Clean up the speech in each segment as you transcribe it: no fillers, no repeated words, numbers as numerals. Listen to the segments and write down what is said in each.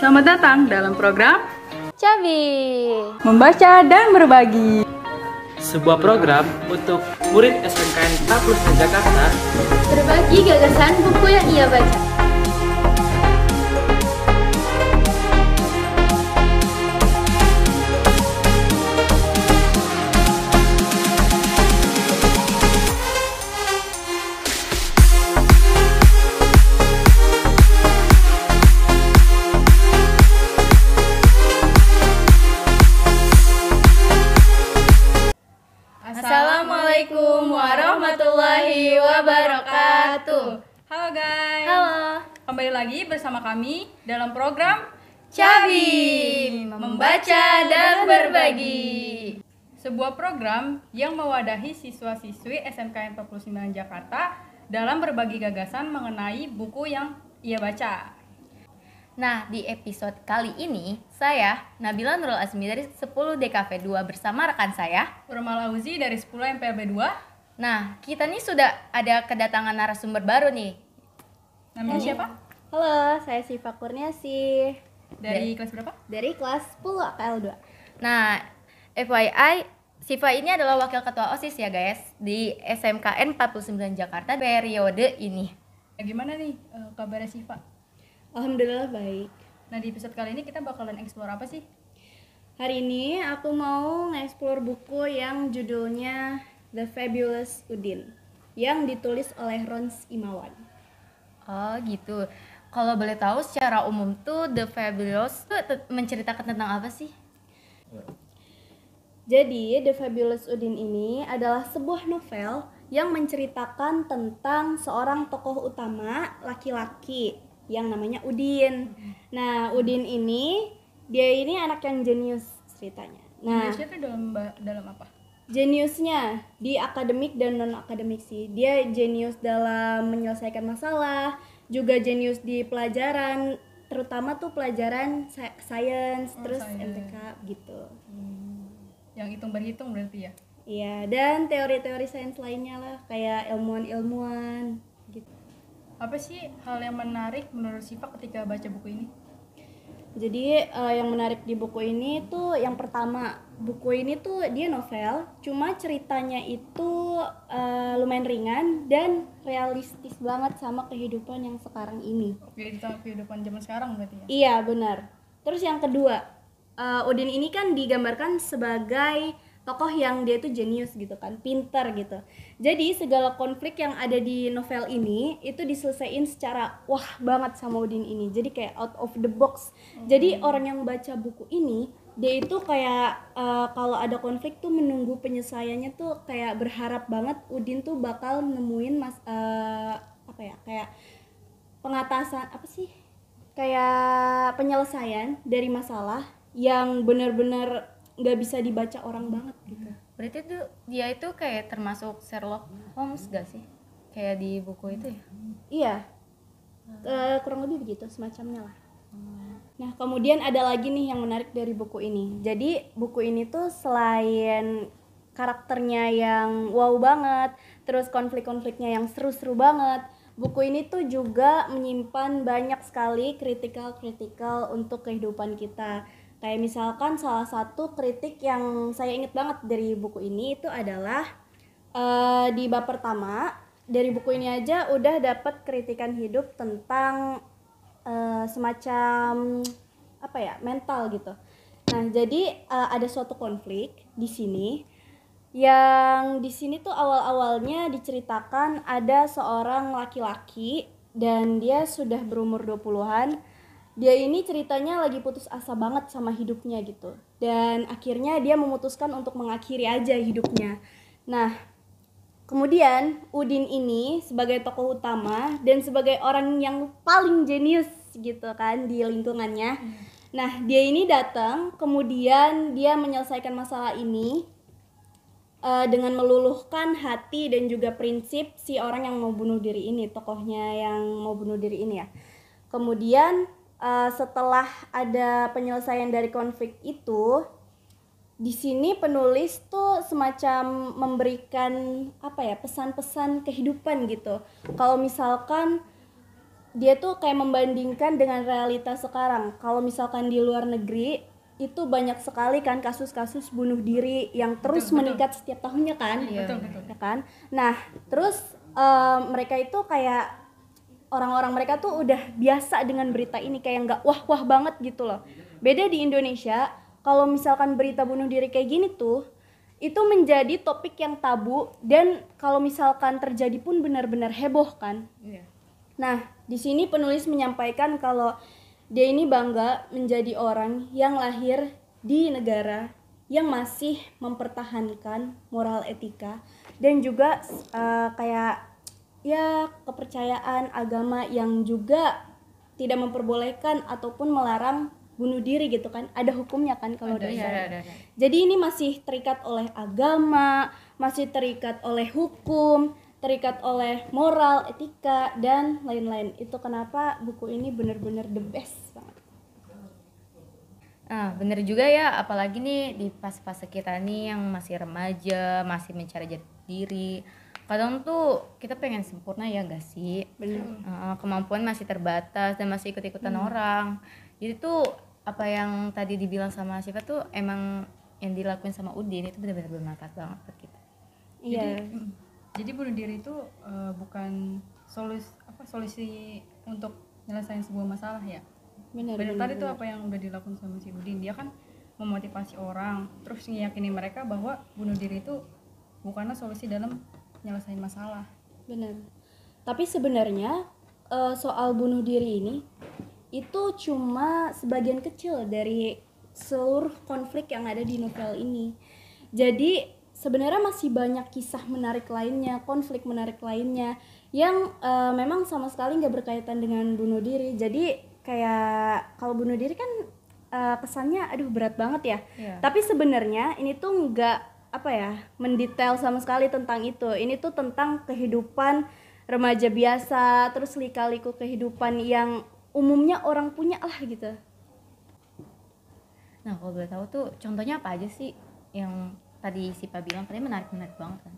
Selamat datang dalam program Cabi Membaca dan Berbagi. Sebuah program untuk murid SMKN 49 Jakarta berbagi gagasan buku yang ia baca. Assalamualaikum warahmatullahi wabarakatuh. Halo guys. Halo. Kembali lagi bersama kami dalam program Cabi Membaca dan Berbagi. Sebuah program yang mewadahi siswa-siswi SMKN 49 Jakarta dalam berbagi gagasan mengenai buku yang ia baca. Nah, di episode kali ini, saya, Nabila Nurul Azmi dari 10 DKV 2 bersama rekan saya, Urmal Auzi dari 10 MPLB 2. Nah, kita nih sudah ada kedatangan narasumber baru nih. Namanya siapa? Halo, saya Siva Kurniasi Dari kelas berapa? dari kelas 10 AKL 2. Nah, FYI, Siva ini adalah wakil ketua OSIS ya guys, di SMKN 49 Jakarta periode ini. Gimana nih kabarnya Siva? Alhamdulillah baik. Nah, di episode kali ini kita bakalan explore apa sih? Hari ini aku mau nge-explore buku yang judulnya The Fabulous Udin yang ditulis oleh Rons Imawan. Oh gitu. Kalau boleh tahu secara umum tuh The Fabulous tuh menceritakan tentang apa sih? Jadi, The Fabulous Udin ini adalah sebuah novel yang menceritakan tentang seorang tokoh utama laki-laki yang namanya Udin. Nah, Udin ini dia ini anak yang jenius ceritanya. Nah, Jeniusnya tuh dalam apa? jeniusnya di akademik dan non akademik sih. Dia jenius dalam menyelesaikan masalah, juga jenius di pelajaran, terutama tuh pelajaran science, terus science. MTK gitu. Yang hitung berhitung berarti ya? Iya, dan teori-teori sains lainnya lah, kayak ilmuwan-ilmuwan gitu. Apa sih hal yang menarik menurut Siva ketika baca buku ini? Jadi yang menarik di buku ini tuh yang pertama, buku ini tuh dia novel, cuma ceritanya itu lumayan ringan dan realistis banget sama kehidupan yang sekarang ini. Jadi tentang kehidupan zaman sekarang berarti ya? Iya benar. Terus yang kedua, Udin ini kan digambarkan sebagai tokoh yang dia itu jenius gitu kan, pinter gitu. Jadi segala konflik yang ada di novel ini itu diselesaikan secara wah banget sama Udin ini. Jadi kayak out of the box. Jadi orang yang baca buku ini dia itu kayak kalau ada konflik tuh menunggu penyelesaiannya tuh kayak berharap banget Udin tuh bakal nemuin kayak pengatasan apa sih? Kayak penyelesaian dari masalah yang benar-benar nggak bisa dibaca orang banget gitu. Berarti tuh dia itu kayak termasuk Sherlock Holmes gak sih? Kayak di buku itu ya? Iya, kurang lebih begitu semacamnya lah. Nah kemudian ada lagi nih yang menarik dari buku ini. Jadi buku ini tuh selain karakternya yang wow banget, terus konflik-konfliknya yang seru-seru banget, buku ini tuh juga menyimpan banyak sekali kritikal untuk kehidupan kita. Kayak misalkan salah satu kritik yang saya inget banget dari buku ini itu adalah di bab pertama dari buku ini aja udah dapat kritikan hidup tentang semacam mental gitu. Nah jadi ada suatu konflik di sini yang di sini tuh awal-awalnya diceritakan ada seorang laki-laki dan dia sudah berumur 20-an. Dia ini ceritanya lagi putus asa banget sama hidupnya gitu. Dan akhirnya dia memutuskan untuk mengakhiri aja hidupnya. Nah, kemudian Udin ini sebagai tokoh utama dan sebagai orang yang paling jenius gitu kan di lingkungannya. Nah, dia ini datang, kemudian dia menyelesaikan masalah ini dengan meluluhkan hati dan juga prinsip si orang yang mau bunuh diri ini, tokohnya yang mau bunuh diri ini ya. Kemudian setelah ada penyelesaian dari konflik itu, di sini penulis tuh semacam memberikan pesan-pesan kehidupan gitu. Kalau misalkan dia tuh kayak membandingkan dengan realitas sekarang. Kalau misalkan di luar negeri itu banyak sekali kan kasus-kasus bunuh diri yang terus meningkat setiap tahunnya kan. Betul. Ya kan? Nah, terus mereka itu kayak orang-orang mereka tuh udah biasa dengan berita ini, kayak nggak wah-wah banget gitu loh. Beda di Indonesia, kalau misalkan berita bunuh diri kayak gini tuh, itu menjadi topik yang tabu, dan kalau misalkan terjadi pun benar-benar heboh kan. Iya. Nah, di sini penulis menyampaikan kalau dia ini bangga menjadi orang yang lahir di negara yang masih mempertahankan moral etika dan juga kayak ya kepercayaan agama yang juga tidak memperbolehkan ataupun melarang bunuh diri gitu kan. Ada hukumnya kan kalau Ada, dosa. iya, ada. Jadi ini masih terikat oleh agama, masih terikat oleh hukum, terikat oleh moral, etika, dan lain-lain. Itu kenapa buku ini benar-benar the best banget. Nah, bener juga ya, apalagi nih di fase-fase kita nih yang masih remaja, masih mencari jati diri. Kadang tuh kita pengen sempurna ya gak sih? Bener. Kemampuan masih terbatas dan masih ikut-ikutan orang. Jadi tuh apa yang tadi dibilang sama Syifa tuh emang yang dilakuin sama Udin itu benar-benar bermanfaat banget buat kita. Iya. Jadi bunuh diri itu bukan solusi untuk nyelesain sebuah masalah ya. Benar. Tadi tuh apa yang udah dilakukan sama si Udin, dia kan memotivasi orang, terus ngeyakini mereka bahwa bunuh diri itu bukanlah solusi dalam nyelesain masalah. Benar. Tapi sebenarnya soal bunuh diri ini itu cuma sebagian kecil dari seluruh konflik yang ada di novel ini. Jadi sebenarnya masih banyak kisah menarik lainnya, konflik menarik lainnya yang memang sama sekali nggak berkaitan dengan bunuh diri. Jadi kayak kalau bunuh diri kan kesannya aduh berat banget ya. Iya. Tapi sebenarnya ini tuh nggak mendetail sama sekali tentang itu. Ini tuh tentang kehidupan remaja biasa, terus lika-liku kehidupan yang umumnya orang punya lah gitu. Nah, kalau boleh tahu tuh contohnya apa aja sih yang tadi Sipa bilang, katanya menarik-menarik banget kan?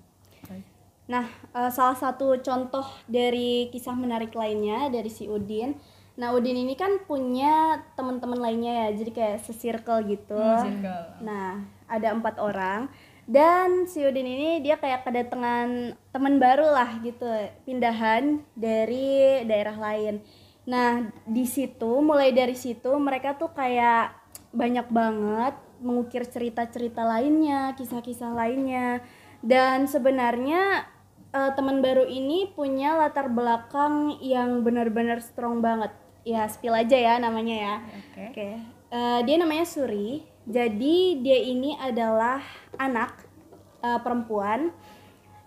Nah, salah satu contoh dari kisah menarik lainnya dari si Udin. Nah, Udin ini kan punya teman-teman lainnya ya, jadi kayak se-circle gitu. Circle. Nah, ada 4 orang. Dan si Udin ini dia kayak kedatangan teman baru lah gitu, pindahan dari daerah lain. Nah, mulai dari situ mereka tuh kayak banyak banget mengukir cerita-cerita lainnya, kisah-kisah lainnya. Dan sebenarnya teman baru ini punya latar belakang yang benar-benar strong banget. Ya, spill aja ya namanya ya. Oke. Dia namanya Suri. Jadi dia ini adalah anak perempuan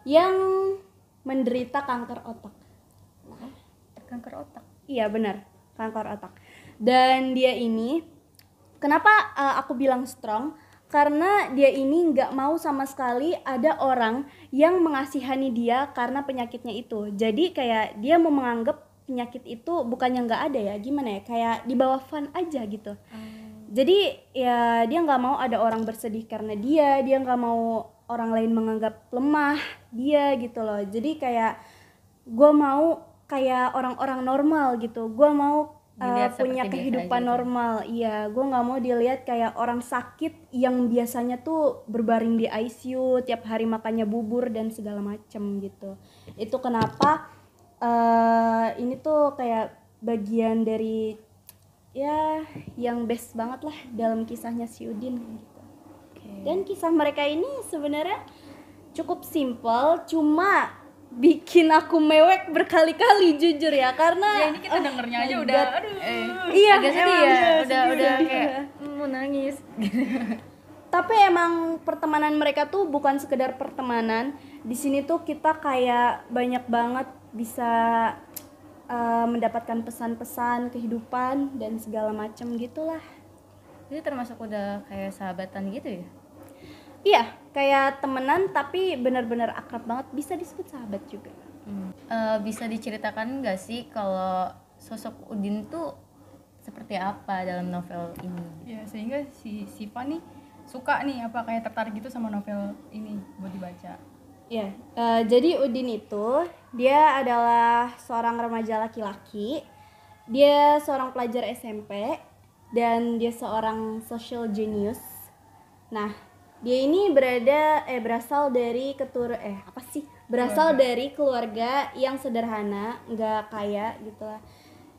yang menderita kanker otak. Kanker otak. Iya benar, kanker otak. Dan dia ini, kenapa aku bilang strong? Karena dia ini nggak mau sama sekali ada orang yang mengasihani dia karena penyakitnya itu. Jadi kayak dia mau menganggap penyakit itu bukannya nggak ada ya, gimana ya, kayak dibawa fun aja gitu. Jadi ya dia nggak mau ada orang bersedih karena dia nggak mau orang lain menganggap lemah dia gitu loh. Jadi kayak gue mau kayak orang-orang normal gitu, gue mau punya kehidupan normal. Iya, gue nggak mau dilihat kayak orang sakit yang biasanya tuh berbaring di ICU tiap hari makannya bubur dan segala macem gitu. Itu kenapa ini tuh kayak bagian dari ya yang best banget lah dalam kisahnya si Udin gitu. Dan kisah mereka ini sebenarnya cukup simple, cuma bikin aku mewek berkali-kali jujur ya, karena Ya ini kita dengernya aja udah aduh. Iya, agak sedih emang ya, sedih. udah kayak mau nangis. Tapi emang pertemanan mereka tuh bukan sekedar pertemanan. Di sini tuh kita kayak banyak banget bisa mendapatkan pesan-pesan kehidupan dan segala macam gitulah. Itu termasuk udah kayak sahabatan gitu ya? Iya, kayak temenan tapi benar-benar akrab banget, bisa disebut sahabat juga. Bisa diceritakan nggak sih kalau sosok Udin tuh seperti apa dalam novel ini? Ya sehingga si Siva nih suka nih apa kayak tertarik gitu sama novel ini buat dibaca. Ya, jadi Udin itu dia adalah seorang remaja laki-laki Dia seorang pelajar SMP dan dia seorang social genius. Nah, dia ini berasal dari berasal dari keluarga yang sederhana, nggak kaya gitu lah.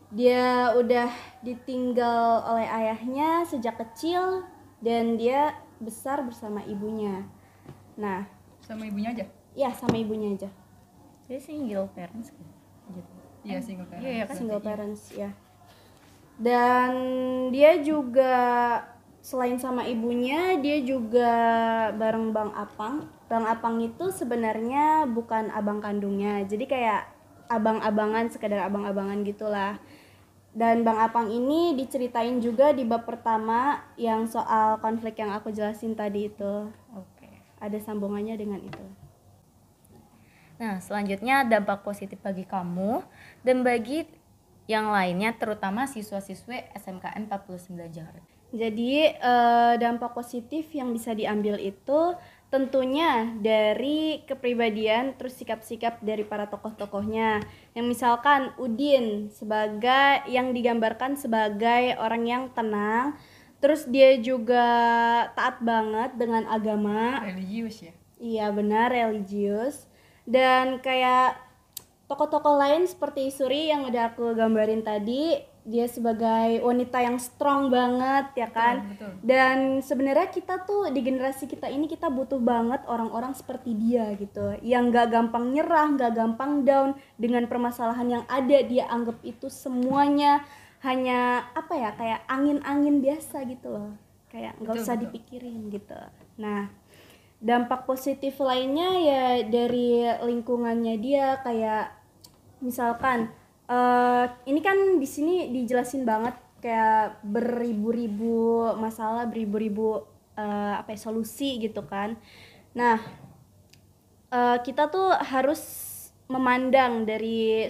Dia udah ditinggal oleh ayahnya sejak kecil dan dia besar bersama ibunya. Nah, Sama ibunya aja. ya sama ibunya aja. Jadi single parents gitu. Iya, single parent. Iya kan. Single parents ya. Dan dia juga selain sama ibunya, dia juga bareng Bang Apang. Bang Apang itu sebenarnya bukan abang kandungnya, jadi kayak abang-abangan, sekedar abang-abangan gitulah. Dan Bang Apang ini diceritain juga di bab pertama yang soal konflik yang aku jelasin tadi itu. Oke. Ada sambungannya dengan itu. Nah, selanjutnya dampak positif bagi kamu dan bagi yang lainnya, terutama siswa-siswi SMKN 49 Jakarta. Jadi dampak positif yang bisa diambil itu tentunya dari kepribadian terus sikap-sikap dari para tokoh-tokohnya. Yang misalkan Udin sebagai yang digambarkan sebagai orang yang tenang, terus dia juga taat banget dengan agama. Religius ya. Iya benar, religius. Dan kayak tokoh-tokoh lain seperti Suri yang udah aku gambarin tadi, dia sebagai wanita yang strong banget ya kan. Betul. Dan sebenarnya kita tuh di generasi kita ini kita butuh banget orang-orang seperti dia gitu, yang gak gampang nyerah, gak gampang down dengan permasalahan yang ada. Dia anggap itu semuanya hanya kayak angin-angin biasa gitu loh, kayak nggak usah dipikirin gitu. Nah, dampak positif lainnya ya dari lingkungannya dia, kayak misalkan ini kan di sini dijelasin banget kayak beribu-ribu masalah, beribu-ribu solusi gitu kan. Nah, kita tuh harus memandang dari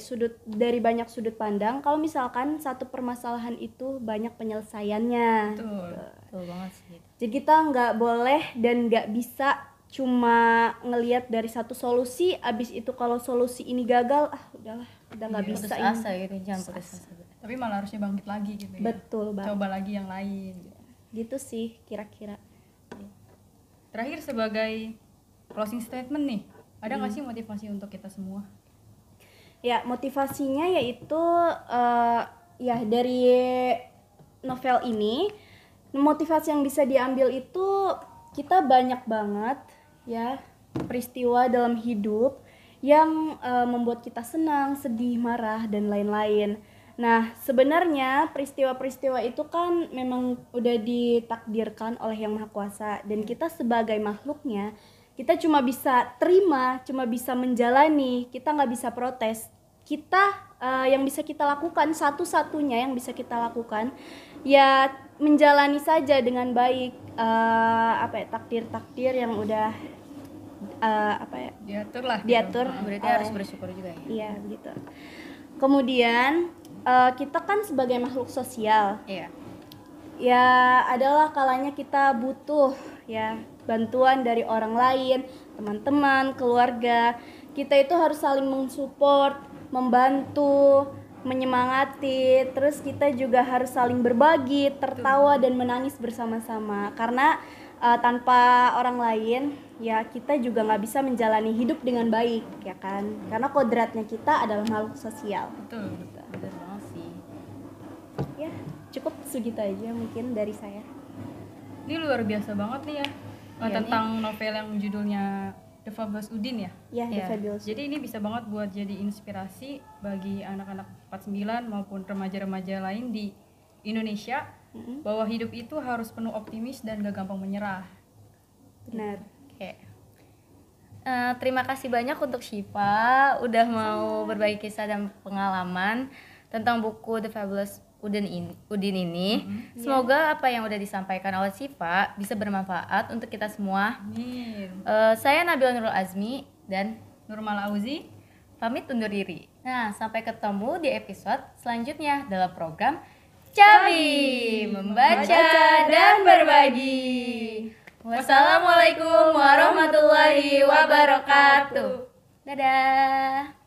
banyak sudut pandang. Kalau misalkan satu permasalahan itu banyak penyelesaiannya. Betul banget sih. Jadi kita nggak boleh dan nggak bisa cuma ngelihat dari satu solusi, abis itu kalau solusi ini gagal, udahlah, udah nggak bisa Putus ini. asa gitu, jangan putus asa. Tapi malah harusnya bangkit lagi gitu ya. Betul banget. Coba lagi yang lain gitu. Gitu sih kira-kira. Terakhir sebagai closing statement nih, ada nggak sih motivasi untuk kita semua? Ya, motivasinya yaitu ya dari novel ini, motivasi yang bisa diambil itu kita banyak banget ya peristiwa dalam hidup yang membuat kita senang, sedih, marah dan lain-lain. Nah, sebenarnya peristiwa-peristiwa itu kan memang udah ditakdirkan oleh Yang Maha Kuasa, dan kita sebagai makhluknya kita cuma bisa terima, cuma bisa menjalani, kita nggak bisa protes. Kita yang bisa kita lakukan, satu-satunya yang bisa kita lakukan ya menjalani saja dengan baik takdir-takdir yang udah Diatur lah. diatur. Berarti harus bersyukur juga ya. Iya begitu. Kemudian kita kan sebagai makhluk sosial, Iya. ya adalah kalanya kita butuh ya bantuan dari orang lain, teman-teman, keluarga. Kita itu harus saling mensupport, membantu, menyemangati. Terus kita juga harus saling berbagi, tertawa dan menangis bersama-sama. Karena tanpa orang lain ya kita juga nggak bisa menjalani hidup dengan baik ya kan. Karena kodratnya kita adalah makhluk sosial. Betul. Bener banget sih. Ya cukup segitu aja mungkin dari saya. Ini luar biasa banget nih ya. Iya, Tentang novel yang judulnya The Fabulous Udin ya. Ya, The Ya. Fabulous. Jadi ini bisa banget buat jadi inspirasi bagi anak-anak 49 maupun remaja-remaja lain di Indonesia, bahwa hidup itu harus penuh optimis dan gak gampang menyerah. Benar. Oke. Terima kasih banyak untuk Syifa udah mau berbagi kisah dan pengalaman tentang buku The Fabulous Udin ini. Semoga apa yang udah disampaikan oleh Syifa bisa bermanfaat untuk kita semua. Amin. Saya Nabila Nurul Azmi dan Nurmal Auzi. pamit undur diri. Nah, sampai ketemu di episode selanjutnya dalam program Cabi Membaca dan Berbagi. Wassalamualaikum warahmatullahi wabarakatuh. Dadah.